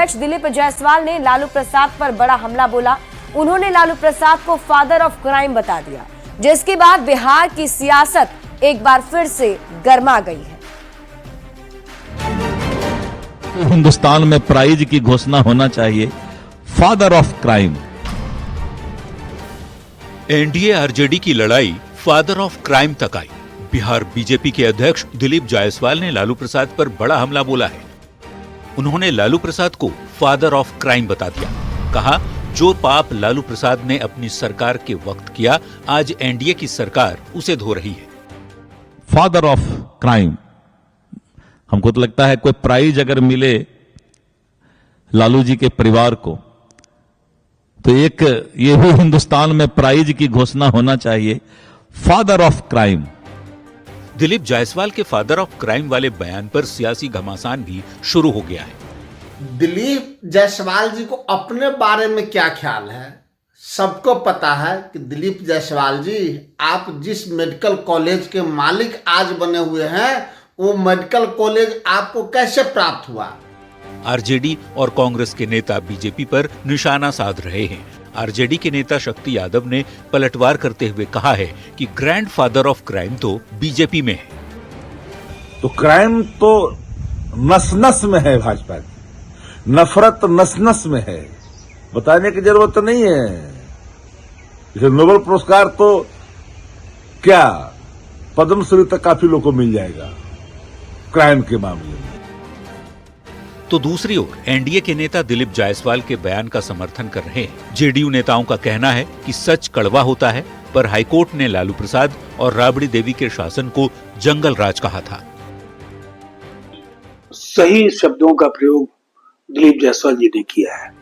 अध्यक्ष दिलीप जायसवाल ने लालू प्रसाद पर बड़ा हमला बोला। उन्होंने लालू प्रसाद को फादर ऑफ क्राइम बता दिया, जिसके बाद बिहार की सियासत एक बार फिर से गर्मा गई है। हिंदुस्तान में प्राइज की घोषणा होना चाहिए, father of crime. NDA RJD की लड़ाई फादर ऑफ क्राइम तक आई। बिहार बीजेपी के अध्यक्ष दिलीप जायसवाल ने लालू प्रसाद पर बड़ा हमला बोला है। उन्होंने लालू प्रसाद को फादर ऑफ क्राइम बता दिया। कहा, जो पाप लालू प्रसाद ने अपनी सरकार के वक्त किया, आज एनडीए की सरकार उसे धो रही है। Father of crime. हमको तो लगता है कोई प्राइज अगर मिले लालू जी के परिवार को, तो एक ये भी हिंदुस्तान में प्राइज की घोषणा होना चाहिए, father of crime. Dilip Jaiswal के फादर ऑफ क्राइम वाले बयान पर सियासी घमासान भी शुरू हो गया है। दिलीप जायसवाल जी को अपने बारे में क्या ख्याल है? सबको पता है कि दिलीप जायसवाल जी, आप जिस मेडिकल कॉलेज के मालिक आज बने हुए हैं, वो मेडिकल कॉलेज आपको कैसे प्राप्त हुआ? आरजेडी और कांग्रेस के नेता बीजेपी पर निशाना साध रहे हैं। आरजेडी के नेता शक्ति यादव ने पलटवार करते हुए कहा है कि ग्रैंड फादर ऑफ क्राइम तो बीजेपी में है। तो क्राइम तो नस नस में है, भाजपा की नफरत नस नस में है, बताने की जरूरत नहीं है। नोबेल पुरस्कार तो क्या, पद्मश्री तक काफी लोगों को मिल जाएगा क्राइम के मामले में। तो दूसरी ओर एनडीए के नेता दिलीप जायसवाल के बयान का समर्थन कर रहे हैं। जेडीयू नेताओं का कहना है कि सच कड़वा होता है, पर हाईकोर्ट ने लालू प्रसाद और राबड़ी देवी के शासन को जंगल राज कहा था। सही शब्दों का प्रयोग दिलीप जायसवाल जी ने किया है।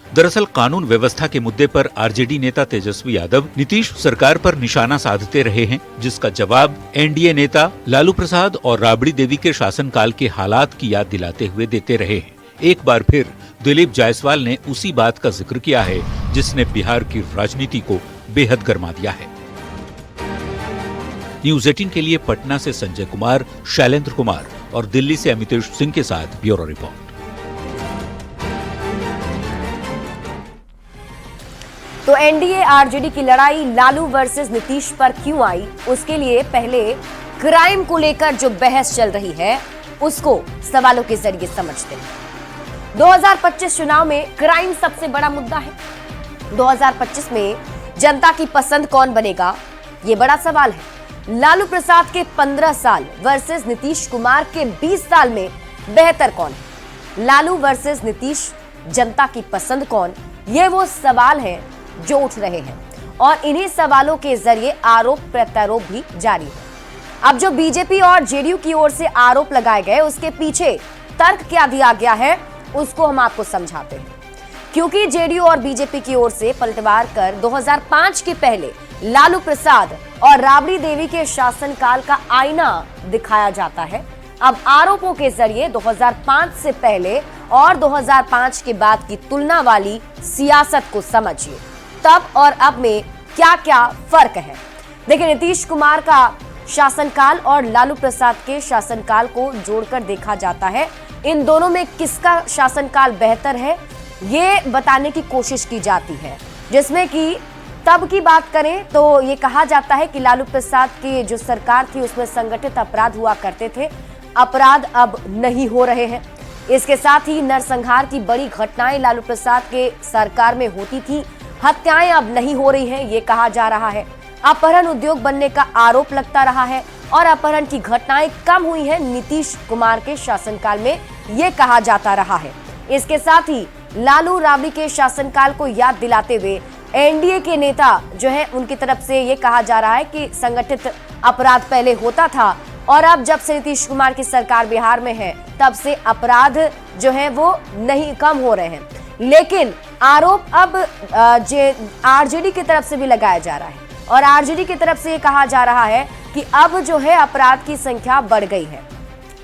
दरअसल कानून व्यवस्था के मुद्दे पर आरजेडी नेता तेजस्वी यादव नीतीश सरकार पर निशाना साधते रहे हैं, जिसका जवाब एनडीए नेता लालू प्रसाद और राबड़ी देवी के शासनकाल के हालात की याद दिलाते हुए देते रहे हैं। एक बार फिर दिलीप जायसवाल ने उसी बात का जिक्र किया है जिसने बिहार की राजनीति को बेहद गरमा दिया है। न्यूज 18 के लिए पटना से संजय कुमार, शैलेंद्र कुमार और दिल्ली से अमितेश सिंह के साथ ब्यूरो रिपोर्ट। तो एनडीए आरजेडी की लड़ाई लालू वर्सेस नीतीश पर क्यों आई, उसके लिए पहले क्राइम को लेकर जो बहस चल रही है उसको सवालों के जरिए समझते हैं। 2025 चुनाव में क्राइम सबसे बड़ा मुद्दा है। 2025 में जनता की पसंद कौन बनेगा, ये बड़ा सवाल है। लालू प्रसाद के 15 साल वर्सेस नीतीश कुमार के 20 साल में बेहतर कौन है? लालू वर्सेस नीतीश, जनता की पसंद कौन, ये वो सवाल है जो उठ रहे हैं और इन्हीं सवालों के जरिए आरोप प्रत्यारोप भी जारी है। अब जो बीजेपी और जेडीयू की ओर से आरोप लगाए गए, उसके पीछे तर्क क्या दिया गया है उसको हम आपको समझाते हैं। क्योंकि जेडीयू और बीजेपी की ओर से पलटवार कर 2005 के पहले लालू प्रसाद और राबड़ी देवी के शासनकाल का आईना दिखाया जाता है। अब आरोपों के जरिए 2005 से पहले और 2005 के बाद की तुलना वाली सियासत को समझिए। तब और अब में क्या क्या फर्क है। देखिए, नीतीश कुमार का शासनकाल और लालू प्रसाद के शासनकाल को जोड़कर देखा जाता है। इन दोनों में किसका शासनकाल बेहतर है, ये बताने की कोशिश की जाती है। जिसमें कि तब की बात करें तो ये कहा जाता है कि लालू प्रसाद की जो सरकार थी उसमें संगठित अपराध हुआ करते थे, अपराध अब नहीं हो रहे हैं। इसके साथ ही नरसंहार की बड़ी घटनाएं लालू प्रसाद के सरकार में होती थी, हत्याएं अब नहीं हो रही हैं, ये कहा जा रहा है। अपहरण उद्योग बनने का आरोप लगता रहा है और अपहरण की घटनाएं कम हुई हैं नीतीश कुमार के शासनकाल में, ये कहा जाता रहा है। इसके साथ ही लालू राबड़ी के शासनकाल को याद दिलाते हुए एनडीए के नेता जो है उनकी तरफ से ये कहा जा रहा है कि संगठित अपराध पहले होता था और अब जब से नीतीश कुमार की सरकार बिहार में है तब से अपराध जो है वो नहीं कम हो रहे हैं। लेकिन आरोप अब आरजेडी की तरफ से भी लगाया जा रहा है और आरजेडी की तरफ से ये कहा जा रहा है कि अब जो है अपराध की संख्या बढ़ गई है।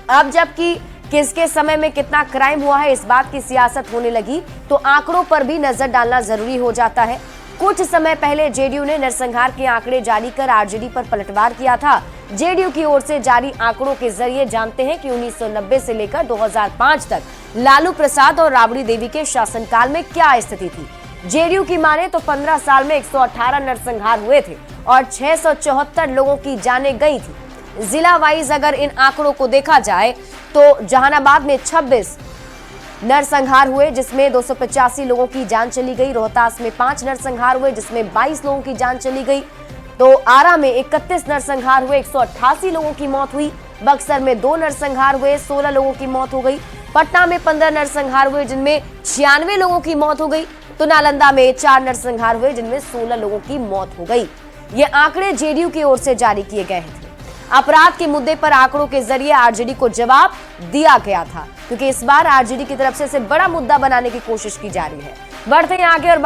अब जबकि किसके समय में कितना क्राइम हुआ है इस बात की सियासत होने लगी तो आंकड़ों पर भी नजर डालना जरूरी हो जाता है। कुछ समय पहले जेडीयू ने नरसंहार के आंकड़े जारी कर आरजेडी पर पलटवार किया था जेडीयू की ओर से जारी आंकड़ों के जरिए जानते हैं कि 1990 से लेकर 2005 तक लालू प्रसाद और राबड़ी देवी के शासनकाल में क्या स्थिति थी। जेडीयू की माने तो 15 साल में 118 नरसंहार हुए थे और 674 लोगों की जानें गई थी। जिला वाइज अगर इन आंकड़ों को देखा जाए तो जहानाबाद में 26 नरसंहार हुए जिसमें 285 लोगों की जान चली गई। रोहतास में 5 नरसंहार हुए जिसमें 22 लोगों की जान चली गई। तो आरा में 31 नरसंहार हुए, 188 लोगों की मौत हुई। बक्सर में 2 नरसंहार हुए, 16 लोगों की मौत हो गई। पटना में 15 नरसंहार हुए जिनमें 96 लोगों की मौत हो गई। तो नालंदा में 4 नरसंहार हुए जिनमें 16 लोगों की मौत हो गई। ये आंकड़े जेडीयू की ओर से जारी किए गए थे। अपराध के मुद्दे पर आंकड़ों के जरिए आरजेडी को जवाब दिया गया था, क्योंकि इस बार आरजेडी की तरफ से इसे बड़ा मुद्दा बनाने की कोशिश की जा रही है। बढ़ते हैं आगे और